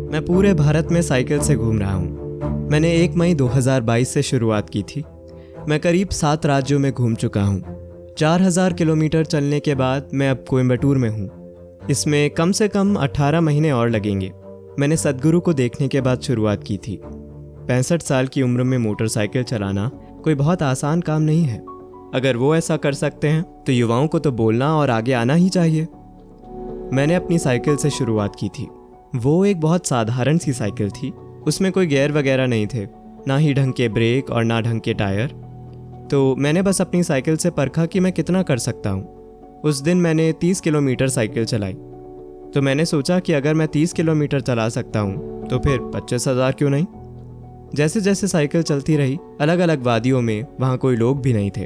मैं पूरे भारत में साइकिल से घूम रहा हूँ। मैंने 1 मई 2022 से शुरुआत की थी। मैं करीब 7 राज्यों में घूम चुका हूँ। 4000 किलोमीटर चलने के बाद मैं अब कोयम्बटूर में हूँ। इसमें कम से कम 18 महीने और लगेंगे। मैंने सद्गुरु को देखने के बाद शुरुआत की थी। 65 साल की उम्र में मोटरसाइकिल चलाना कोई बहुत आसान काम नहीं है। अगर वो ऐसा कर सकते हैं तो युवाओं को तो बोलना और आगे आना ही चाहिए। मैंने अपनी साइकिल से शुरुआत की थी। वो एक बहुत साधारण सी साइकिल थी। उसमें कोई गियर वगैरह नहीं थे, ना ही ढंग के ब्रेक और ना ढंग के टायर। तो मैंने बस अपनी साइकिल से परखा कि मैं कितना कर सकता हूँ। उस दिन मैंने 30 किलोमीटर साइकिल चलाई। तो मैंने सोचा कि अगर मैं 30 किलोमीटर चला सकता हूँ तो फिर 25,000 क्यों नहीं। जैसे जैसे साइकिल चलती रही, अलग अलग वादियों में वहाँ कोई लोग भी नहीं थे।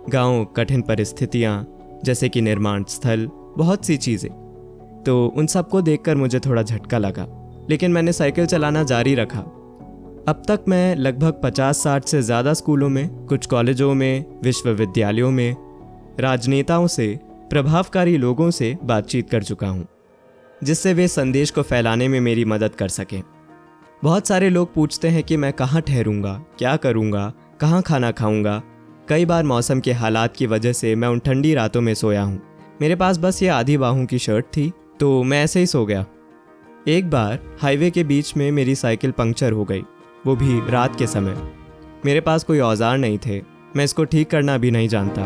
गाँव, कठिन परिस्थितियाँ जैसे कि निर्माण स्थल, बहुत सी चीज़ें। तो उन सबको देखकर मुझे थोड़ा झटका लगा, लेकिन मैंने साइकिल चलाना जारी रखा। अब तक मैं लगभग 50-60 से ज़्यादा स्कूलों में, कुछ कॉलेजों में, विश्वविद्यालयों में, राजनेताओं से, प्रभावकारी लोगों से बातचीत कर चुका हूँ, जिससे वे संदेश को फैलाने में मेरी मदद कर सकें। बहुत सारे लोग पूछते हैं कि मैं कहाँ ठहरूंगा, क्या करूँगा, कहाँ खाना खाऊँगा। कई बार मौसम के हालात की वजह से मैं उन ठंडी रातों में सोया हूँ। मेरे पास बस ये आधी बाहों की शर्ट थी, तो मैं ऐसे ही सो गया। एक बार हाईवे के बीच में मेरी साइकिल पंक्चर हो गई, वो भी रात के समय। मेरे पास कोई औजार नहीं थे, मैं इसको ठीक करना भी नहीं जानता।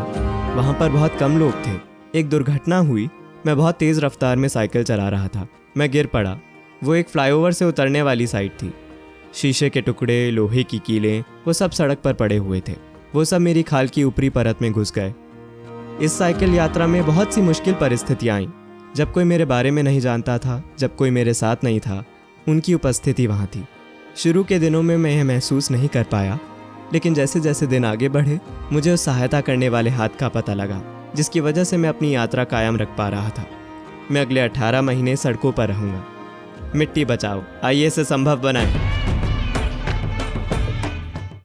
वहाँ पर बहुत कम लोग थे। एक दुर्घटना हुई। मैं बहुत तेज़ रफ्तार में साइकिल चला रहा था। मैं गिर पड़ा। वो एक फ्लाईओवर से उतरने वाली साइड थी। शीशे के टुकड़े, लोहे की कीलें, वो सब सड़क पर पड़े हुए थे। वो सब मेरी खाल की ऊपरी परत में घुस गए। इस साइकिल यात्रा में बहुत सी मुश्किल परिस्थितियाँ आईं। जब कोई मेरे बारे में नहीं जानता था, जब कोई मेरे साथ नहीं था, उनकी उपस्थिति वहाँ थी। शुरू के दिनों में मैं यह महसूस नहीं कर पाया, लेकिन जैसे जैसे दिन आगे बढ़े, मुझे उस सहायता करने वाले हाथ का पता लगा, जिसकी वजह से मैं अपनी यात्रा कायम रख पा रहा था। मैं अगले 18 महीने सड़कों पर रहूँगा। मिट्टी बचाओ, आइए इसे संभव बनाएं।